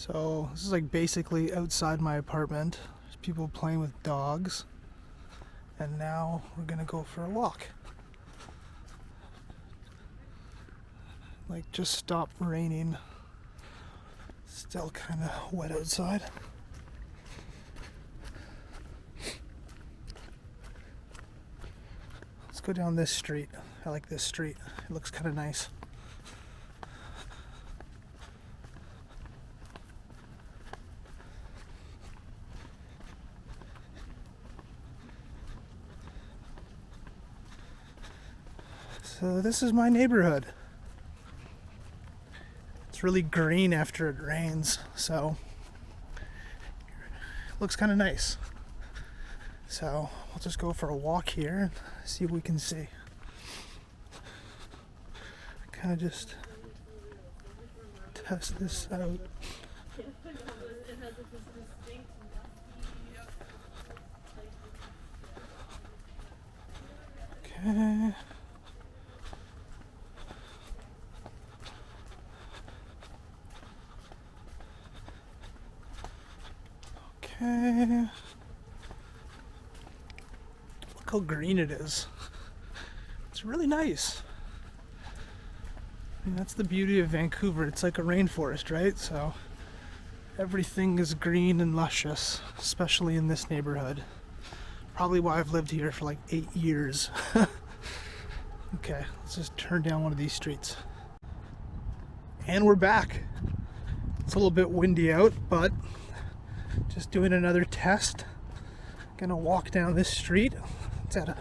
So this is like basically outside my apartment. There's people playing with dogs. And now we're gonna go for a walk. Like just stopped raining. Still kind of wet outside. Let's go down this street. I like this street. It looks kind of nice. So this is my neighborhood. It's really green after it rains, so it looks kind of nice. So we'll just go for a walk here and see what we can see. Kind of just test this out. Okay. Okay. Look how green it is. It's really nice. I mean, that's the beauty of Vancouver. It's like a rainforest, right? So everything is green and luscious, especially in this neighborhood. Probably why I've lived here for like 8 years. Okay, let's just turn down one of these streets. And we're back. It's a little bit windy out, but just doing another test. Gonna walk down this street. It's at a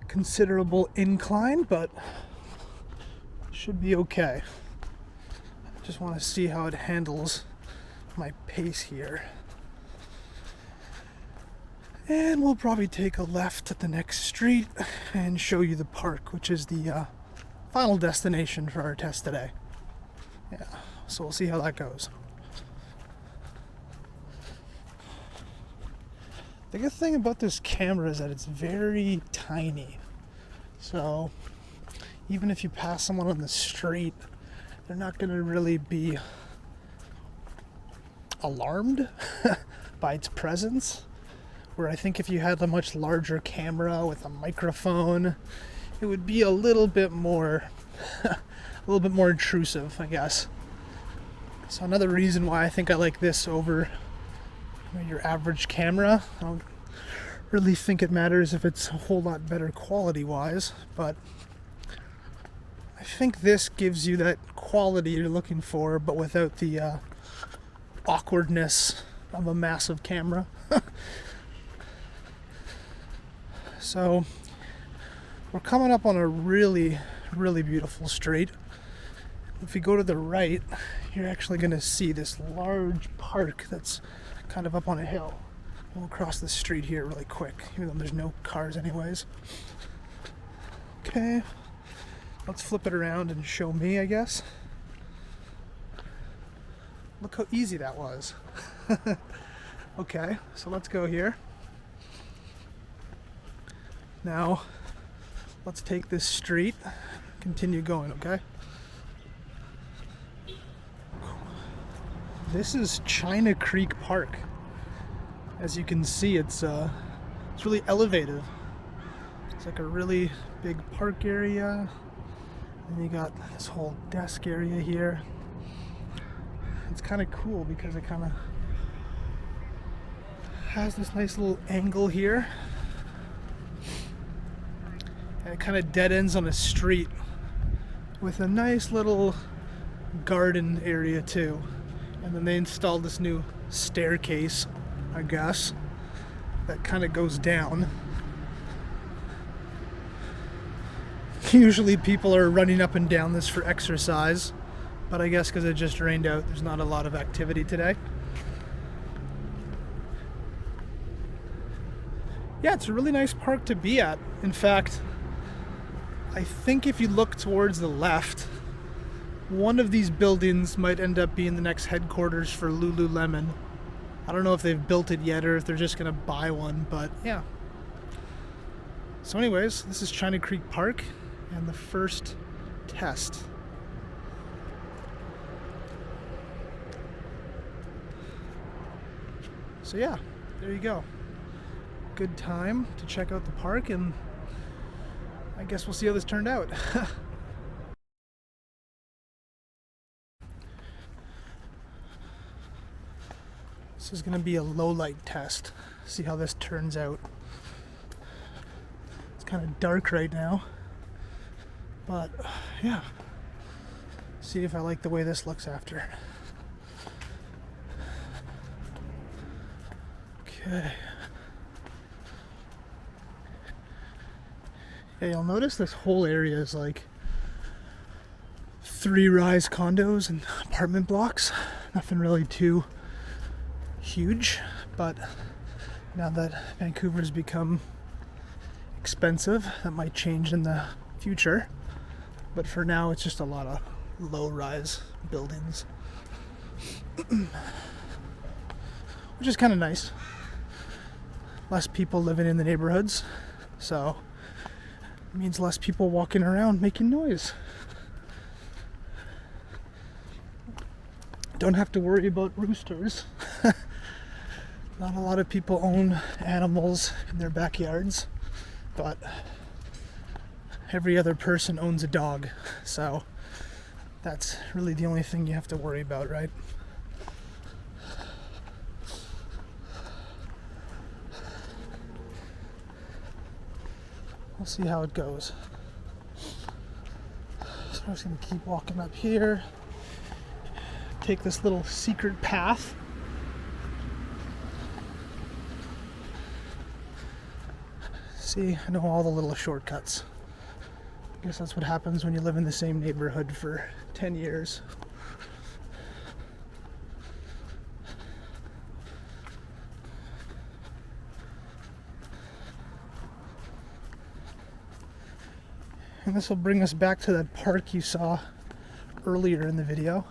considerable incline, but should be okay. Just want to see how it handles my pace here. And we'll probably take a left at the next street and show you the park, which is the final destination for our test today. Yeah, so we'll see how that goes. The good thing about this camera is that it's very tiny. So even if you pass someone on the street, they're not going to really be alarmed by its presence. Where I think if you had a much larger camera with a microphone, it would be a little bit more intrusive, I guess. So another reason why I think I like this over your average camera. I don't really think it matters if it's a whole lot better quality wise, but I think this gives you that quality you're looking for, but without the awkwardness of a massive camera. So we're coming up on a really, really beautiful street. If you go to the right, you're actually going to see this large park that's kind of up on a hill. We'll cross the street here really quick, even though there's no cars anyways. Okay, let's flip it around and show me, I guess. Look how easy that was. Okay, so let's go here. Now, let's take this street, continue going, okay? This is China Creek Park. As you can see, it's really elevated. It's like a really big park area. And you got this whole desk area here. It's kind of cool because it kind of has this nice little angle here. And it kind of dead ends on a street with a nice little garden area too. And then they installed this new staircase, I guess, that kind of goes down. Usually people are running up and down this for exercise, but I guess because it just rained out, there's not a lot of activity today. Yeah, it's a really nice park to be at. In fact, I think if you look towards the left, one of these buildings might end up being the next headquarters for Lululemon. I don't know if they've built it yet or if they're just going to buy one, but yeah. So anyways, this is China Creek Park and the first test. So yeah, there you go. Good time to check out the park, and I guess we'll see how this turned out. This is going to be a low light test. See how this turns out. It's kind of dark right now, but yeah. See if I like the way this looks after. Okay. Yeah, you'll notice this whole area is like 3-rise condos and apartment blocks. Nothing really too huge, but now that Vancouver's become expensive, that might change in the future. But for now, it's just a lot of low-rise buildings, which is kind of nice. Less people living in the neighborhoods, so it means less people walking around making noise. Don't have to worry about roosters. Not a lot of people own animals in their backyards, but every other person owns a dog, so that's really the only thing you have to worry about, right? We'll see how it goes. So I'm just gonna keep walking up here, take this little secret path. See, I know all the little shortcuts. I guess that's what happens when you live in the same neighborhood for 10 years. And this will bring us back to that park you saw earlier in the video.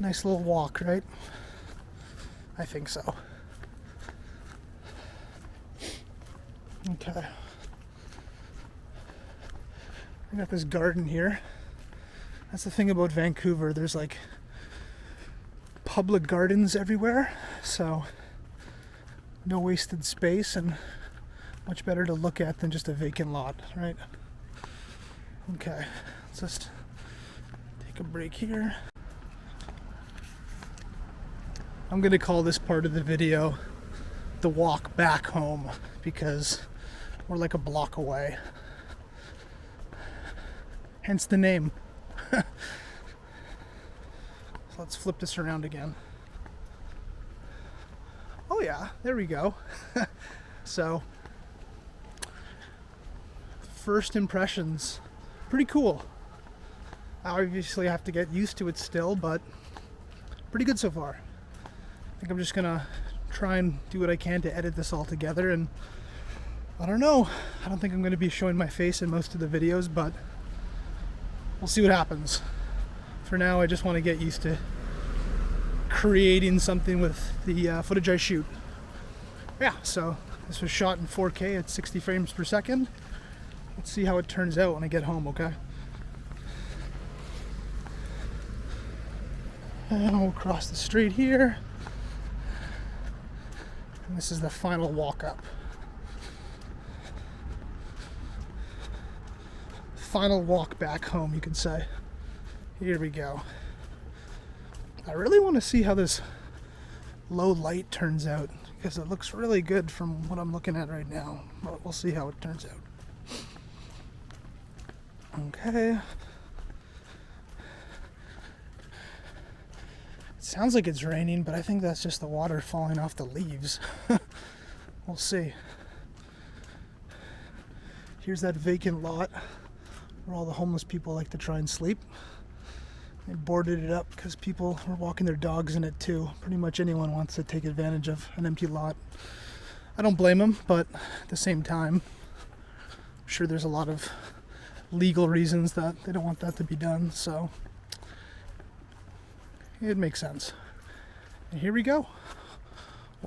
Nice little walk, right? I think so. Okay. I got this garden here. That's the thing about Vancouver. There's like public gardens everywhere, so no wasted space and much better to look at than just a vacant lot, right? Okay, let's just take a break here. I'm gonna call this part of the video the walk back home because we're like a block away. Hence the name. So let's flip this around again. Oh yeah, there we go. So, first impressions, pretty cool. I obviously have to get used to it still, but pretty good so far. I think I'm just gonna try and do what I can to edit this all together, and I don't know. I don't think I'm gonna be showing my face in most of the videos, but we'll see what happens. For now, I just want to get used to creating something with the footage I shoot. Yeah, so this was shot in 4K at 60 frames per second. Let's see how it turns out when I get home, okay? And we'll cross the street here. And this is the final walk up. Final walk back home, you could say. Here we go. I really want to see how this low light turns out because it looks really good from what I'm looking at right now. But we'll see how it turns out. Okay. It sounds like it's raining, but I think that's just the water falling off the leaves. We'll see. Here's that vacant lot where all the homeless people like to try and sleep. They boarded it up because people were walking their dogs in it too. Pretty much anyone wants to take advantage of an empty lot. I don't blame them, but at the same time, I'm sure there's a lot of legal reasons that they don't want that to be done, so it makes sense. And here we go.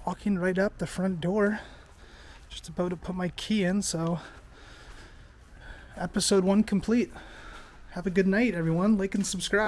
Walking right up the front door. Just about to put my key in, so episode 1 complete. Have a good night, everyone. Like and subscribe.